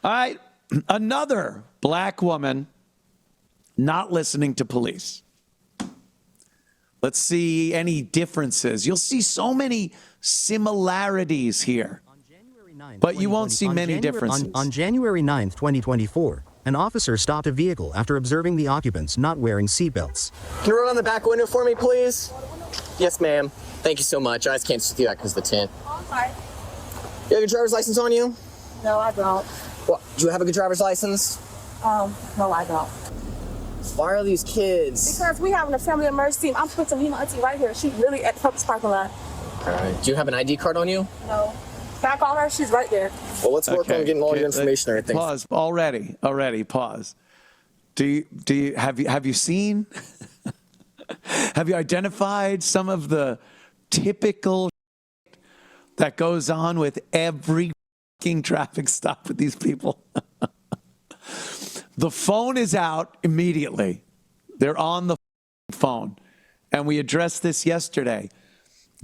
All right. Another black woman not listening to police. Let's see any differences. You'll see so many similarities here, but you won't see many differences. On January 9th, 2024, an officer stopped a vehicle after observing the occupants not wearing seatbelts. Can you roll on the back window for me, please? Yes, ma'am. Thank you so much. I just can't see that because of the tint. Sorry. You have your driver's license on you? No, I don't. Well, do you have a good driver's license? No, I don't. Why are these kids? Because we having a family emergency. I'm supposed to meet my auntie right here. She's really at the Publix parking lot. All right. Do you have an ID card on you? No. Can I call her? She's right there. Well, let's work on getting all your information and everything. Pause already. Pause. Have you seen? Have you identified some of the typical that goes on with every traffic stop with these people? The phone is out immediately. They're on the phone. And we addressed this yesterday.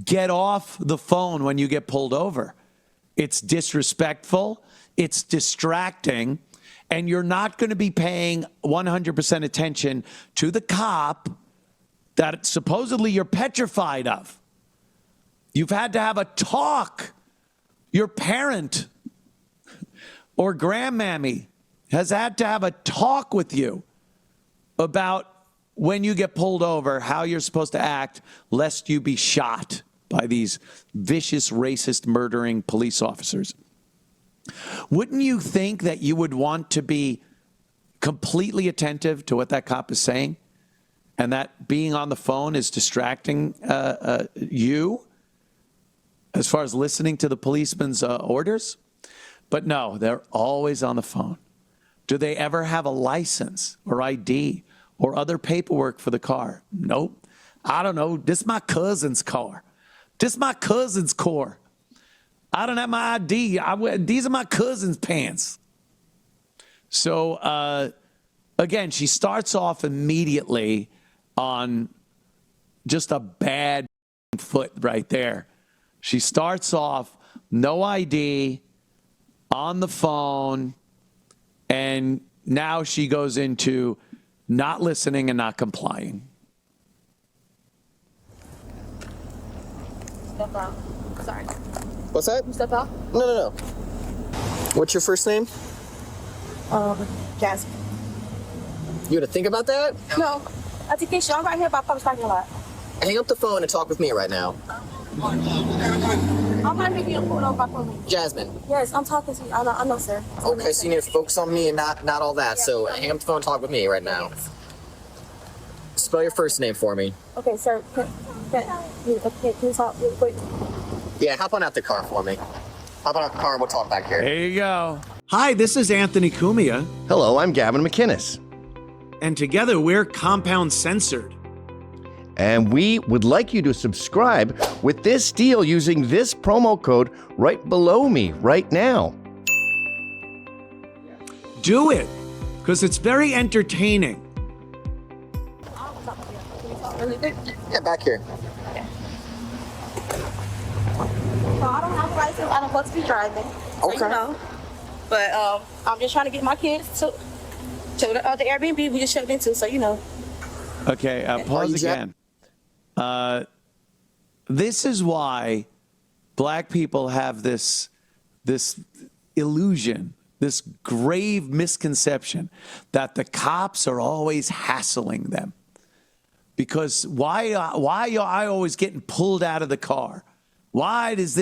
Get off the phone when you get pulled over. It's disrespectful. It's distracting. And you're not going to be paying 100% attention to the cop that supposedly you're petrified of. You've had to have a talk. Your parent or grandmammy has had to have a talk with you about when you get pulled over, how you're supposed to act, lest you be shot by these vicious, racist, murdering police officers. Wouldn't you think that you would want to be completely attentive to what that cop is saying, and that being on the phone is distracting you as far as listening to the policeman's orders? But no, they're always on the phone. Do they ever have a license or ID or other paperwork for the car? Nope. I don't know. This is my cousin's car. This is my cousin's car. I don't have my ID. These are my cousin's pants. So, again, she starts off immediately on just a bad foot right there. She starts off no ID, on the phone, and now she goes into not listening and not complying. Step out. Sorry. What's that? Step out. No. What's your first name? Jasmine. You had to think about that? No. Auntie Keisha, I'm right here by Publix parking lot. Hang up the phone and talk with me right now. I'm not making a phone over for me. Jasmine. Yes, I'm talking to you. I know, sir. Okay, so you need to focus on me and not all that. So hang up the phone and talk with me right now. Spell your first name for me. Okay, sir. Can you talk real quick? Yeah, hop on out the car for me. Hop on out the car and we'll talk back here. There you go. Hi, this is Anthony Cumia. Hello, I'm Gavin McInnes. And together we're Compound Censored. And we would like you to subscribe with this deal using this promo code right below me right now. Do it, because it's very entertaining. Yeah, back here. So I don't have a license. I don't supposed to be driving. So, Okay. you know. But I'm just trying to get my kids to the Airbnb we just checked into, so you know. Okay, pause again. This is why black people have this illusion, this grave misconception that the cops are always hassling them. Because why are I always getting pulled out of the car? What is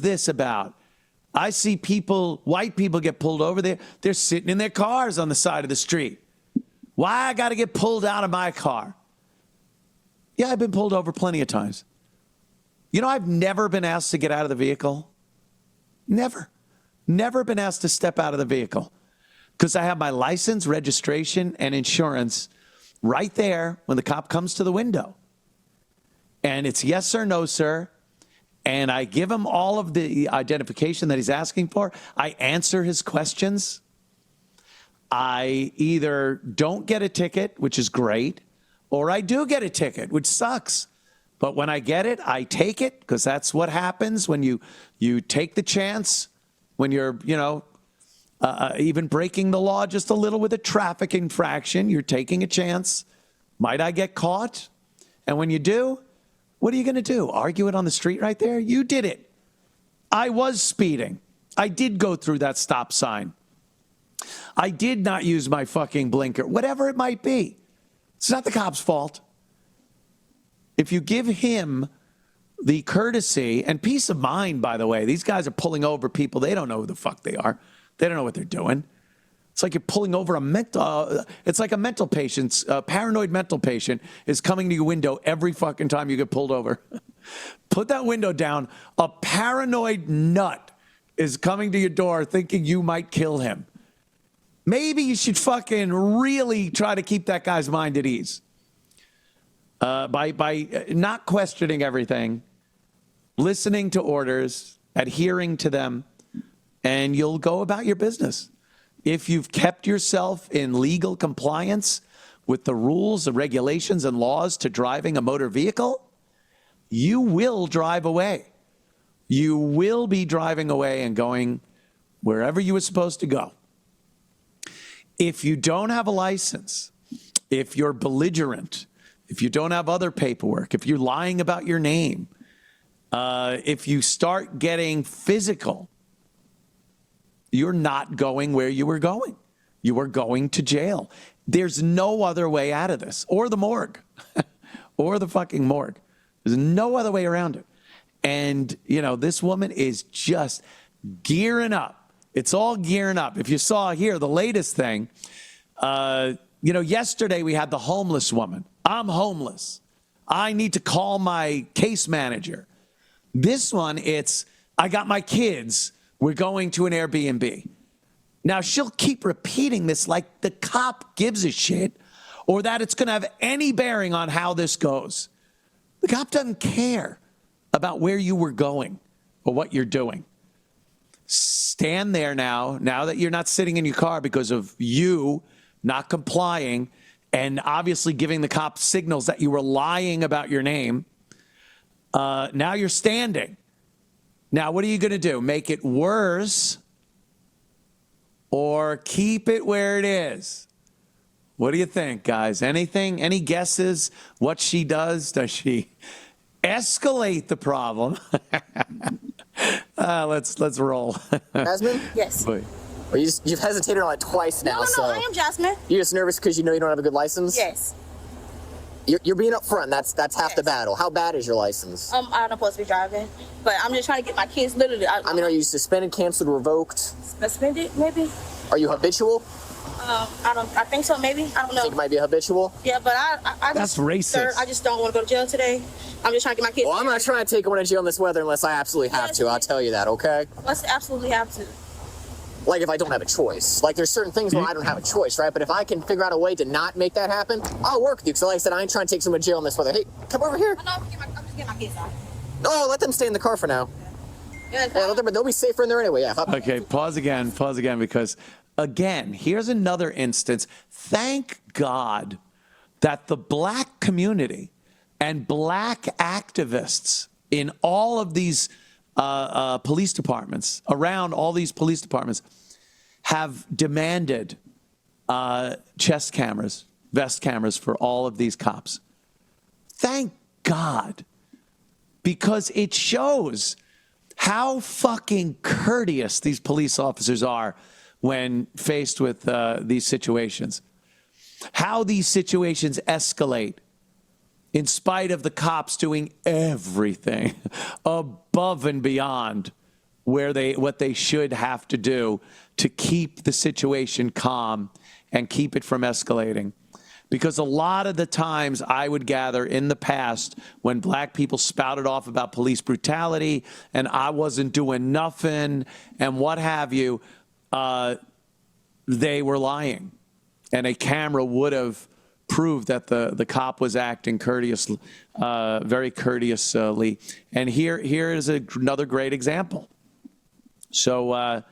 this about? I see white people get pulled over there. They're sitting in their cars on the side of the street. Why I got to get pulled out of my car? Yeah, I've been pulled over plenty of times. You know, I've never been asked to get out of the vehicle. Never been asked to step out of the vehicle because I have my license, registration, and insurance right there when the cop comes to the window. And it's yes or no, sir. And I give him all of the identification that he's asking for. I answer his questions. I either don't get a ticket, which is great, or I do get a ticket, which sucks. But when I get it, I take it because that's what happens when you take the chance, when you're, even breaking the law just a little with a traffic infraction. You're taking a chance. Might I get caught? And when you do, what are you going to do? Argue it on the street right there? You did it. I was speeding. I did go through that stop sign. I did not use my fucking blinker, whatever it might be. It's not the cop's fault. If you give him the courtesy and peace of mind, by the way, these guys are pulling over people. They don't know who the fuck they are. They don't know what they're doing. It's like you're pulling over it's like a mental patient, a paranoid mental patient is coming to your window every fucking time you get pulled over. Put that window down. A paranoid nut is coming to your door thinking you might kill him. Maybe you should fucking really try to keep that guy's mind at ease. By not questioning everything, listening to orders, adhering to them, and you'll go about your business. If you've kept yourself in legal compliance with the rules and regulations and laws to driving a motor vehicle, you will drive away. You will be driving away and going wherever you were supposed to go. If you don't have a license, if you're belligerent, if you don't have other paperwork, if you're lying about your name, if you start getting physical, you're not going where you were going. You are going to jail. There's no other way out of this, or the morgue, or the fucking morgue. There's no other way around it. And, you know, this woman is just gearing up. It's all gearing up. If you saw here, the latest thing, yesterday we had the homeless woman. I'm homeless. I need to call my case manager. This one, I got my kids. We're going to an Airbnb. Now, she'll keep repeating this like the cop gives a shit or that it's going to have any bearing on how this goes. The cop doesn't care about where you were going or what you're doing. Stand there now that you're not sitting in your car because of you not complying and obviously giving the cop signals that you were lying about your name. Now you're standing. Now, what are you going to do? Make it worse or keep it where it is? What do you think, guys? Anything? Any guesses what she does? Does she escalate the problem? Let's roll. Jasmine? Yes. Wait. Well, you've hesitated on it twice now, No, so I am Jasmine. you're just nervous because you know you don't have a good license? Yes. You're being upfront. That's half the Yes. battle. How bad is your license? I'm not supposed to be driving, but I'm just trying to get my kids literally. I mean, are you suspended, canceled, revoked? Suspended, maybe? Are you habitual? I think so, maybe. I don't I think it know. might be habitual. Yeah, but I That's just, racist. Sir, I just don't want to go to jail today. I'm just trying to get my kids. Well, I'm not trying to take one to jail in this weather unless I absolutely have to. I'll tell you that, okay? Let's absolutely have to. Like if I don't have a choice. Like there's certain things where I don't have a choice, right? But if I can figure out a way to not make that happen, I'll work with you. So like I said, I ain't trying to take someone to jail in this weather. Hey, come over here. I'm just getting my kids out. No, let them stay in the car for now. Yeah, Yeah, they'll be safer in there anyway. Yeah. Okay, pause again, because, again, here's another instance. Thank God that the black community and black activists in all of these police departments, around all these police departments, have demanded chest cameras, vest cameras for all of these cops. Thank God, because it shows how fucking courteous these police officers are when faced with these situations. How these situations escalate in spite of the cops doing everything above and beyond what they should have to do to keep the situation calm and keep it from escalating. Because a lot of the times I would gather in the past when black people spouted off about police brutality and I wasn't doing nothing and what have you, they were lying. And a camera would have proved that the cop was acting very courteously. And here is another great example. So,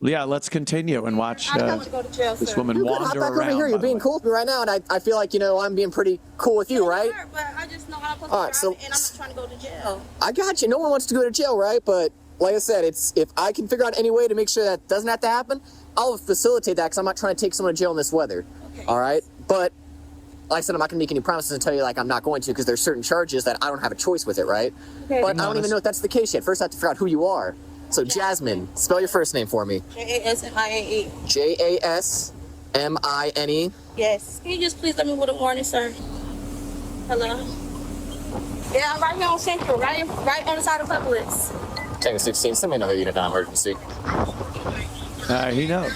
yeah, let's continue and watch I don't want to go to jail, this sir. woman You can hop wander back around. over here. You're by the being way. cool with me right now, and I feel like, I'm being pretty cool with you, right? Sir, but I just know how I'm supposed All to right, drive, so- and I'm just trying to go to jail. I got you. No one wants to go to jail, right? But like I said, if I can figure out any way to make sure that doesn't have to happen, I'll facilitate that because I'm not trying to take someone to jail in this weather. Okay. All right? But like I said, I'm not going to make any promises and tell you like I'm not going to because there's certain charges that I don't have a choice with it, right? Okay. But I don't even know if that's the case yet. First, I have to figure out who you are. So, Jasmine, spell your first name for me. Jasmine. Jasmine. Yes. Can you just please let me with a warning, sir? Hello? Yeah, I'm right here on Central, right on the side of Publix. Tango 16, send me another unit on emergency. He knows.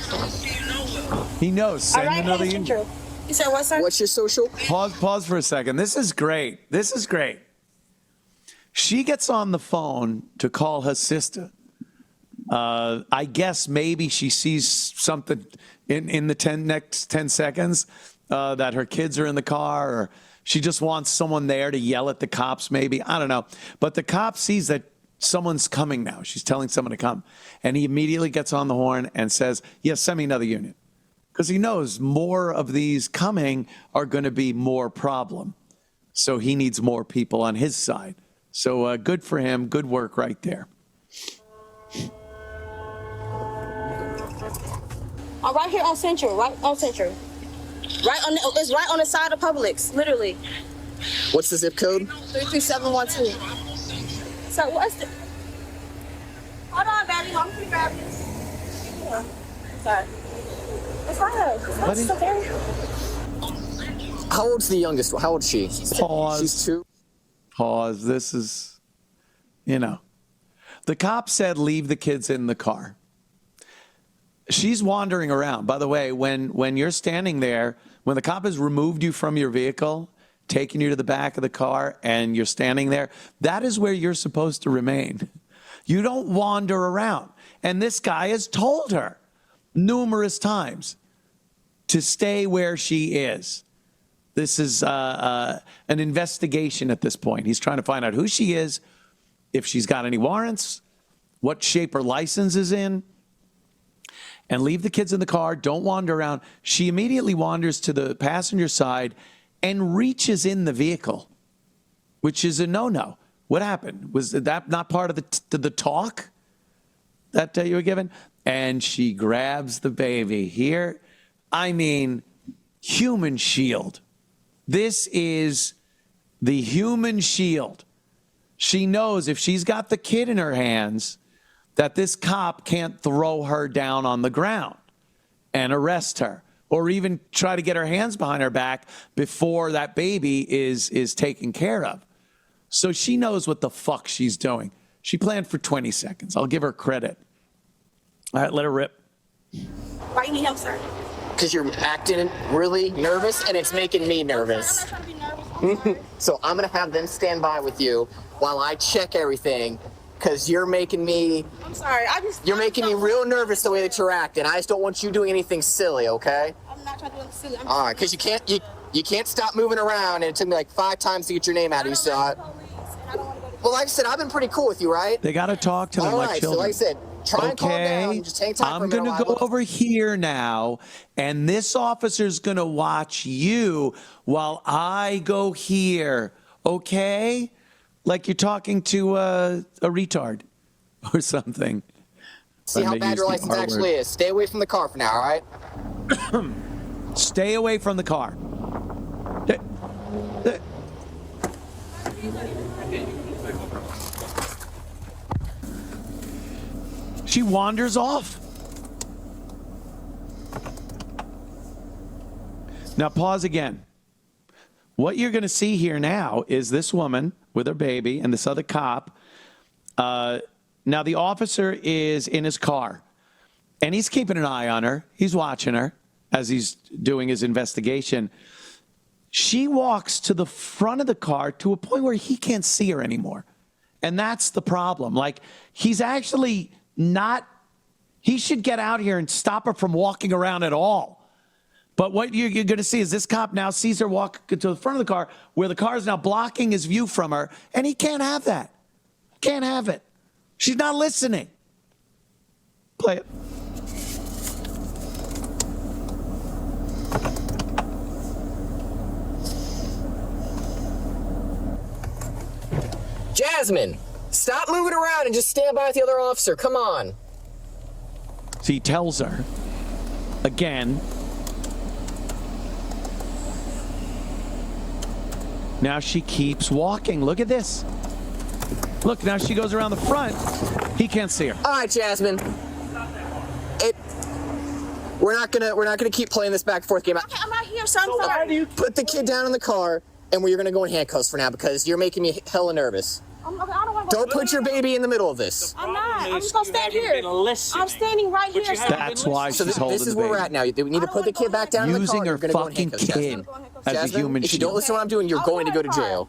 He knows. All Send right, another on unit. Central. You said what, sir? What's your social? Pause for a second. This is great. This is great. She gets on the phone to call her sister. I guess maybe she sees something in the next 10 seconds that her kids are in the car, or she just wants someone there to yell at the cops maybe. I don't know. But the cop sees that someone's coming now. She's telling someone to come. And he immediately gets on the horn and says, yes, send me another unit. Because he knows more of these coming are going to be more problem. So he needs more people on his side. So good for him. Good work right there. I'm right here on Central, right on Central. It's right on the side of Publix, literally. What's the zip code? 33712. So what's the... Hold on, baby. I'm gonna grab this. Yeah. Sorry. It's fine. It's okay. How old's the youngest one? How old is she? Pause. She's 2. Pause. This is, the cop said leave the kids in the car. She's wandering around. By the way, when you're standing there, when the cop has removed you from your vehicle, taken you to the back of the car, and you're standing there, that is where you're supposed to remain. You don't wander around. And this guy has told her numerous times to stay where she is. This is an investigation at this point. He's trying to find out who she is, if she's got any warrants, what shape her license is in, and leave the kids in the car. Don't wander around. She immediately wanders to the passenger side and reaches in the vehicle, which is a no-no. What happened? Was that not part of the talk that you were given? And she grabs the baby. Here, I mean, human shield. This is the human shield. She knows if she's got the kid in her hands, that this cop can't throw her down on the ground and arrest her, or even try to get her hands behind her back before that baby is taken care of. So she knows what the fuck she's doing. She planned for 20 seconds. I'll give her credit. All right, let her rip. Why you need help, sir? Because you're acting really nervous, and it's making me nervous. I'm not trying to be nervous. I'm sorry. So I'm going to have them stand by with you while I check everything, because you're making me... I'm sorry. You're making me real nervous the way that you're acting. I just don't want you doing anything silly, okay? I'm not trying to do anything silly. All right, because you can't stop moving around, and it took me like 5 times to get your name out of you. So well, like I said, I've been pretty cool with you, right? They got to talk to them All like right, children. so like I said, try and calm down. Just hang tight for a I'm minute. going to go over here now, and this officer's going to watch you while I go here, okay? Like you're talking to a retard or something. See how bad your license actually is. Stay away from the car for now, all right? Stay away from the car. She wanders off. Now pause again. What you're going to see here now is this woman with her baby and this other cop. Now the officer is in his car, and he's keeping an eye on her. He's watching her as he's doing his investigation. She walks to the front of the car to a point where he can't see her anymore. And that's the problem. Like, he's actually not, he should get out here and stop her from walking around at all. But what you're going to see is this cop now sees her walk to the front of the car where the car is now blocking his view from her, and he can't have that. Can't have it. She's not listening. Play it. Jasmine, stop moving around and just stand by with the other officer. Come on. So he tells her, again. Now she keeps walking. Look at this. Look, now she goes around the front. He can't see her. All right, Jasmine. We're not gonna keep playing this back and forth game. I'm not here, so I'm sorry. Put the kid down in the car, and you're gonna go in handcuffs for now because you're making me hella nervous. I don't want to Don't put your baby in the middle of this. I'm not. I'm just gonna stand here. I'm standing right here. So That's why So she's holding this is the where we're baby. at now. We need to put the kid back down in the car. Using her You're gonna go in fucking handcuffs, kid Jasmine. as a Jasmine, human if you don't shield. listen to what I'm doing, you're going to go to jail.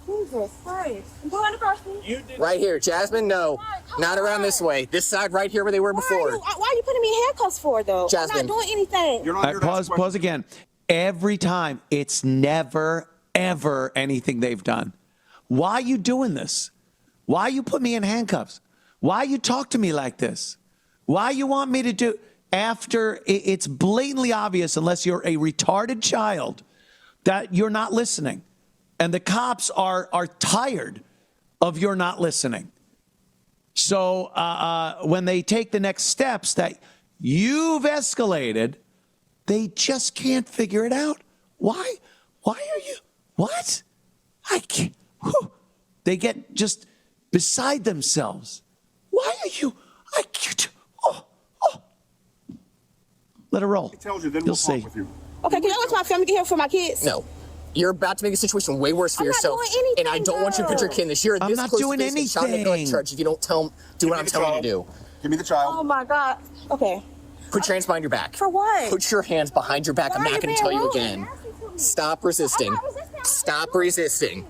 Jesus Christ. I'm going to cross me. Right here, Jasmine. No, not around this way. This side right here where they were before. Why are you putting me in handcuffs for, though? Jasmine. I'm not doing anything. All right, pause again. Every time, it's never, ever anything they've done. Why are you doing this? Why you put me in handcuffs? Why you talk to me like this? Why you want me to do after it's blatantly obvious, unless you're a retarded child, that you're not listening. And the cops are tired of your not listening. So when they take the next steps that you've escalated, they just can't figure it out. Why? Why are you? What? I can't. Whew. They get just beside themselves. Why are you? I can't. Oh. Let it roll. He tells you, then You'll we'll talk see. with you. Okay, can I let my family get here for my kids? No. You're about to make the situation way worse for I'm not yourself. doing anything, And I don't want you to put your kid in this. You're I'm this not close doing to facing child neglect anything. charge if you don't do what I'm telling you to do. Give me the child. Oh my God. Okay. Put your hands behind your back. For what? Put your hands behind your back. Why I'm are not you going to being tell you rude? again. Stop resisting. I'm not resisting. Stop resisting.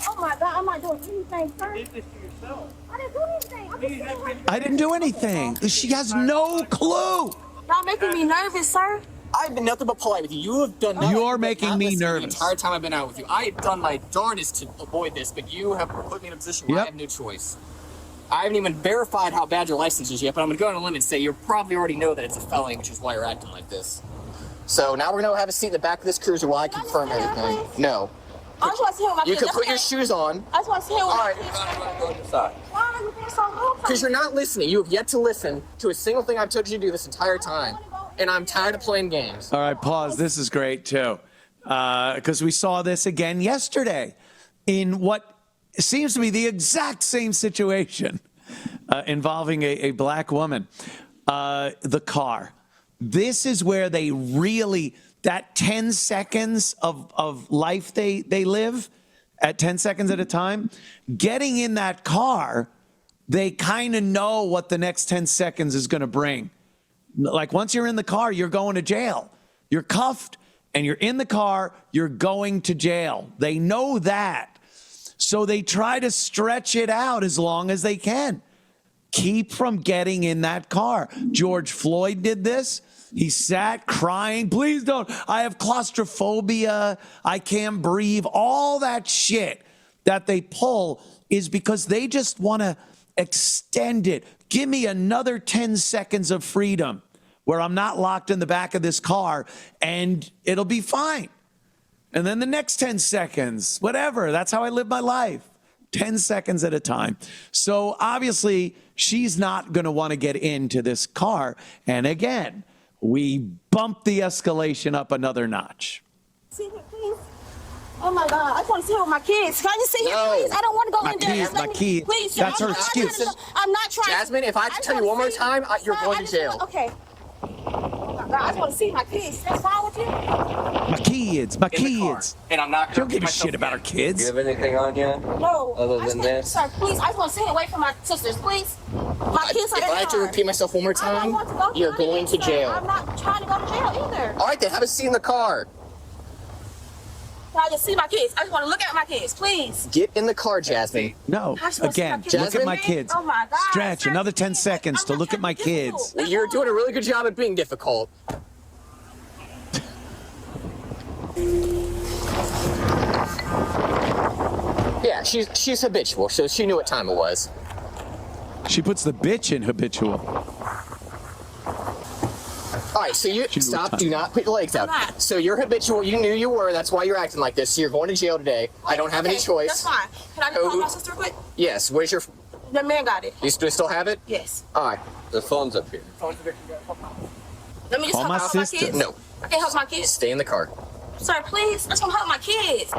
Oh my God, I'm not doing anything, sir. I didn't do anything. I'm just sitting right I didn't do anything. She has no clue. Y'all making me nervous, sir. I've been nothing but polite with you. You have done nothing. You're but making not me listen nervous. The entire time I've been out with you, I have done my darndest to avoid this, but you have put me in a position where I Yep. have no choice. I haven't even verified how bad your license is yet, but I'm going to go on a limb and say you probably already know that it's a felony, which is why you're acting like this. So now we're going to have a seat in the back of this cruiser while I confirm everything. No. I just want to see what my You kids. can put your shoes on. I just want to see what All my right. kids. Why are you being so rude? Because you're not listening. You have yet to listen to a single thing I've told you to do this entire time. And I'm tired of playing games. All right, pause. This is great, too. Because we saw this again yesterday in what seems to be the exact same situation involving a black woman. The car. This is where they really, that 10 seconds of life they live at 10 seconds at a time, getting in that car, they kind of know what the next 10 seconds is going to bring. Like once you're in the car, you're going to jail. You're cuffed and you're in the car, you're going to jail. They know that. So they try to stretch it out as long as they can. Keep from getting in that car. George Floyd did this. He sat crying, please don't. I have claustrophobia. I can't breathe. All that shit that they pull is because they just want to extend it. Give me another 10 seconds of freedom where I'm not locked in the back of this car and it'll be fine. And then the next 10 seconds, whatever. That's how I live my life. 10 seconds at a time. So obviously she's not going to want to get into this car. And again, we bump the escalation up another notch. See it, please. Oh my God, I just want to see it with my kids. Can I just sit here, No. please? I don't want to go My in there. kids, Just let my me- kids. Please, That's I'm her not excuse. trying to- I'm not trying. Jasmine, if I have to just tell you wanna one more see- time, you're going to jail. Okay. Oh my God, I just want to see my kids. That's fine with you? My kids, my In the car. kids. And I'm not She going don't to give a shit about her kids. You have anything on you? No. Other I just than want- this? Sir, please, I just want to stay away from my sisters, please. My kids are If in I the have to car. repeat myself one more I don't time, want to go you're through going to anything, sir. jail. I'm not trying to go to jail either. All right, then have a seat in the car. Can I just see my kids? I just want to look at my kids, please. Get in the car, Jasmine. No, I just wanna see my again, kids. look at my kids. Oh my God. Stretch sir, another 10 please. seconds I'm to not look at trying my to be difficult. kids. That's You're all. doing a really good job at being difficult. Yeah, she's habitual, so she knew what time it was. She puts the bitch in habitual. All right, so you She knew what stop. time. Do not put your legs out. I'm not. So you're habitual. You knew you were. That's why you're acting like this. So you're going to jail today. I don't have any Okay, choice. That's fine. Can I just call my sister quick? Yes. Where's your? The man got it. You still have it? Yes. All right. The phone's up here. Let me just Call help my out sister. my kids. No. I can't help my kids. Stay in the car. Sir, please. I just want to help my kids. Sir,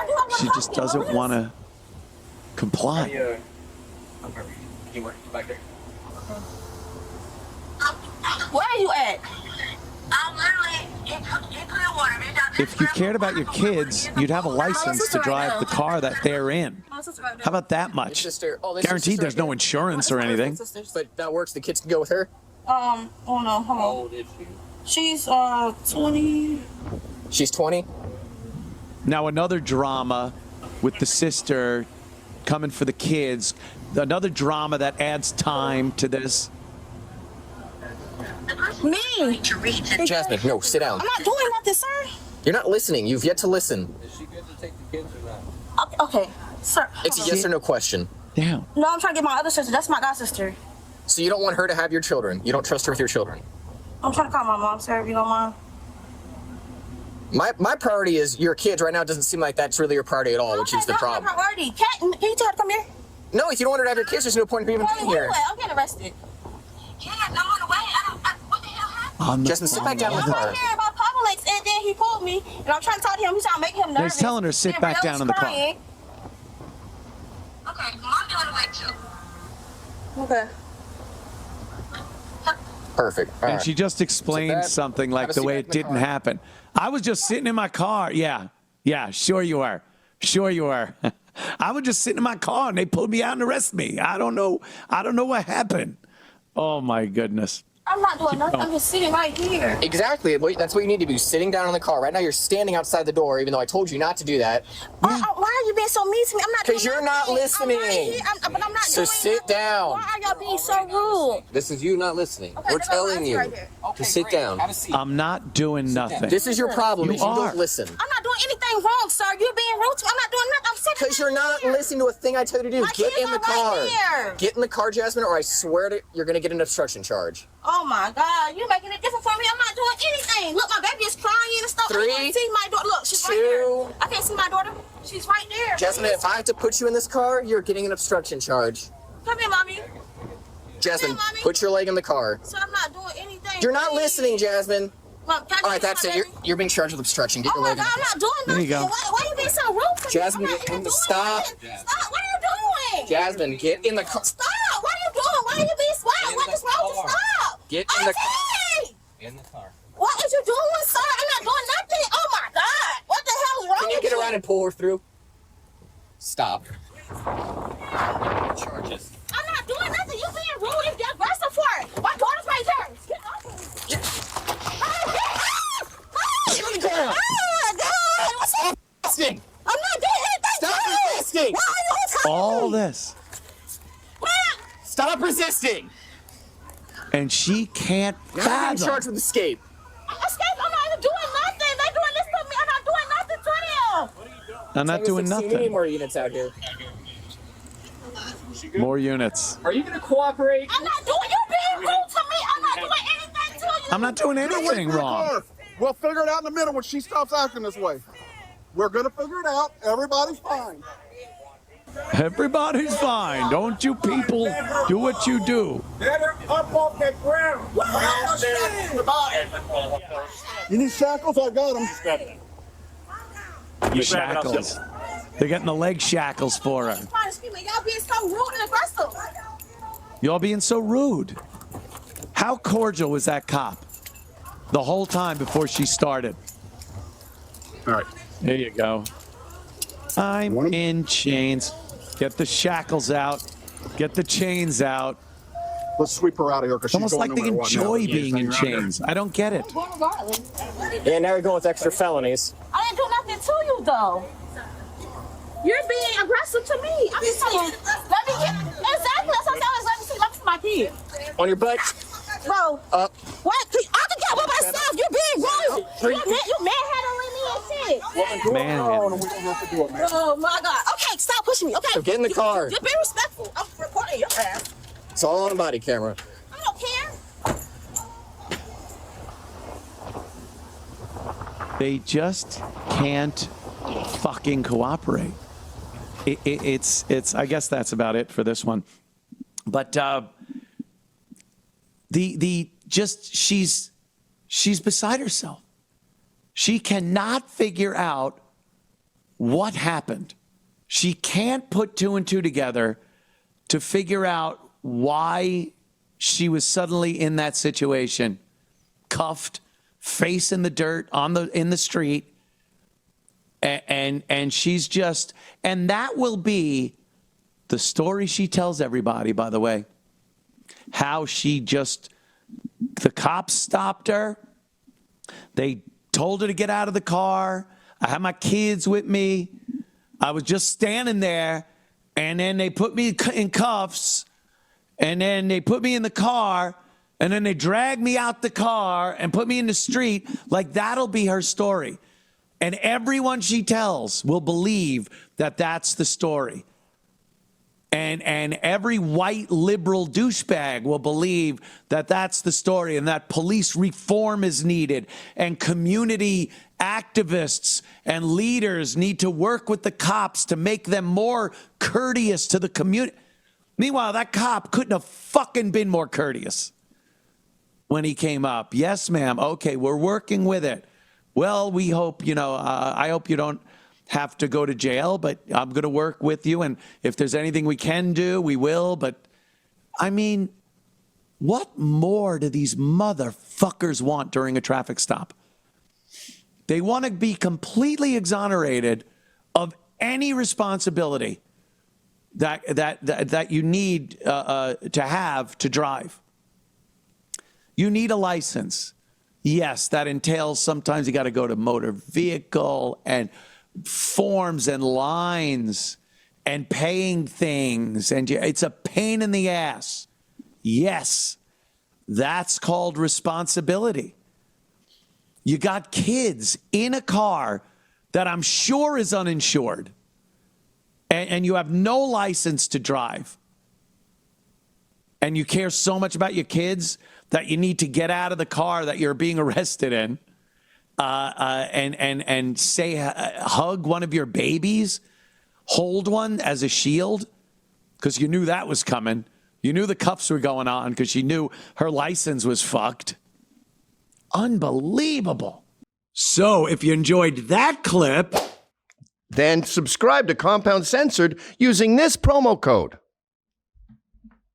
do I wanna She help just you, doesn't Louis? want to comply. Where are you at? I'm literally in Clearwater. If you cared about your kids, you'd have a license to drive the car that they're in. My sister right there. How about that Your much? sister. Oh, this is your Guaranteed sister there's right no here. insurance or anything. But that works. The kids can go with her. Oh no, hold on. She's 20. She's 20. Now, another drama with the sister coming for the kids. Another drama that adds time to this. Me? Jasmine, no, sit down. I'm not doing nothing, sir. You're not listening. You've yet to listen. Okay, sir. It's a hold on. yes or no question. Damn. No, I'm trying to get my other sister. That's my god sister. So you don't want her to have your children. You don't trust her with your children. I'm trying to call my mom, sir, if you don't mind. My priority is your kids. Right now, it doesn't seem like that's really your priority at all, which is the That's my problem. priority. Can you tell her to come here? No, if you don't want her to have your kids, there's no point in even being Where here. you at? I'm getting arrested. Yeah, I'm on the way. What the hell happened? On the Jasmine, sit back down in the I'm car. right here about Papa Lakes, and then he pulled me, and I'm trying to talk to him. He's trying to make him nervous. He's telling her to sit And back Riel down in the car. crying. Okay, well, I'm on the way too. Okay. Perfect. All And right. she just explained that- something have like a the seat way back it in the didn't car. happen. I was just sitting in my car. Yeah, sure you are. Sure you are. I was just sitting in my car and they pulled me out and arrested me. I don't know what happened. Oh my goodness. I'm not doing nothing. I'm just sitting right here. Exactly. That's what you need to be, sitting down in the car. Right now, you're standing outside the door, even though I told you not to do that. Why are you being so mean to me? I'm not doing Because you're not nothing. listening. I'm right here. But I'm not So doing sit nothing. down. Why are y'all being so rude? This is you not listening. Okay, We're then I'm telling you right here. to sit down. Have a seat. I'm not doing nothing. This is your problem. You is you are. don't listen. I'm not doing anything wrong, sir. You're being rude to me. I'm not doing nothing. I'm sitting Because you're not here. listening to a thing I tell you to do. My Get kids in the are right car. here. Get in the car, Jasmine, or I swear to you're gonna get an obstruction charge. Oh my God, you're making it different for me. I'm not doing anything. Look, my baby is crying and stuff. I 3, can't see my daughter. Look, she's right 2. there. I can't see my daughter. She's right there. Jasmine, please. if I have to put you in this car, you're getting an obstruction charge. Come here, mommy. Jasmine, Mommy. put your leg in the car. So I'm not doing anything. You're not please. listening, Jasmine. Mom, can I All right, see that's my it. baby? You're being charged with obstruction. Get Oh your my leg in God, the I'm car. not doing There nothing. you go. Why are you being so rude to me? Jasmine, I'm not even doing stop. nothing. Stop. What are you doing? Jasmine, get in the car. Stop. What are you doing? Why are you being swag? What is wrong with stop? Get in the Auntie! In the car. What is you doing, sir? I'm not doing nothing. Oh my God. What the hell is wrong Can you with get around and pull her through? Stop. Charges. I'm not doing nothing. You being rude and get aggressive for it. My daughter's right there. Get off me. Get in the car. Oh my God. What's up? Resisting. I'm not doing anything. Stop to you. resisting. Why are you touching All me? this. What? Stop resisting. And she can't You're not being fathom. charged with escape. Escape. I'm not even doing nothing. They doing this to me. I'm not doing nothing to them. I'm not doing 16 nothing. more units out here. More units. Are you gonna cooperate? I'm not doing. You being rude to me. I'm not doing anything to you. I'm not doing anything wrong. We'll figure it out in a minute when she stops acting this way. We're gonna figure it out. Everybody's fine. Everybody's fine. Don't you people do what you do. Get her up off that ground. You need shackles? I got them. The shackles. They're getting the leg shackles for her. Trying to scream at y'all being so rude and aggressive. Y'all being so rude. How cordial was that cop the whole time before she started? All right. There you go. I'm in chains. Get the shackles out. Get the chains out. Let's sweep her out of here because It's almost like they enjoy being in chains. I don't get it. I'm going regardless. Yeah, now you're going with extra felonies. I didn't do nothing to you though. You're being aggressive to me. I'm just saying. Let me get exactly. That's what I was. Let me see my kid. On your butt. Bro. Up. What? I can get with myself. You're being rude. You manhandling me and shit. Man. We don't have to do it, man. Oh my God. Okay, stop pushing me. Okay. So get in the car. You're being respectful. I'm recording your ass. It's all on body camera. I don't care. They just can't fucking cooperate. It's I guess that's about it for this one. But she's beside herself. She cannot figure out what happened. She can't put two and two together to figure out why she was suddenly in that situation, cuffed, face in the dirt in the street, and she's just, and that will be the story she tells everybody, by the way, how the cops stopped her. They told her to get out of the car. I had my kids with me. I was just standing there, and then they put me in cuffs, and then they put me in the car, and then they dragged me out the car and put me in the street. Like, that'll be her story. And everyone she tells will believe that that's the story. And every white liberal douchebag will believe that that's the story and that police reform is needed and community activists and leaders need to work with the cops to make them more courteous to the community. Meanwhile, that cop couldn't have fucking been more courteous when he came up. Yes, ma'am. Okay, we're working with it. Well, we hope, I hope you don't have to go to jail, but I'm going to work with you. And if there's anything we can do, we will. But I mean, what more do these motherfuckers want during a traffic stop? They want to be completely exonerated of any responsibility that you need to have to drive. You need a license. Yes, that entails sometimes you got to go to motor vehicle and forms and lines and paying things, and it's a pain in the ass. Yes, that's called responsibility. You got kids in a car that I'm sure is uninsured, and you have no license to drive, and you care so much about your kids that you need to get out of the car that you're being arrested in, and say, hug one of your babies, hold one as a shield, because you knew that was coming. You knew the cuffs were going on because you knew her license was fucked. Unbelievable. So if you enjoyed that clip, Then subscribe to Compound Censored using this promo code.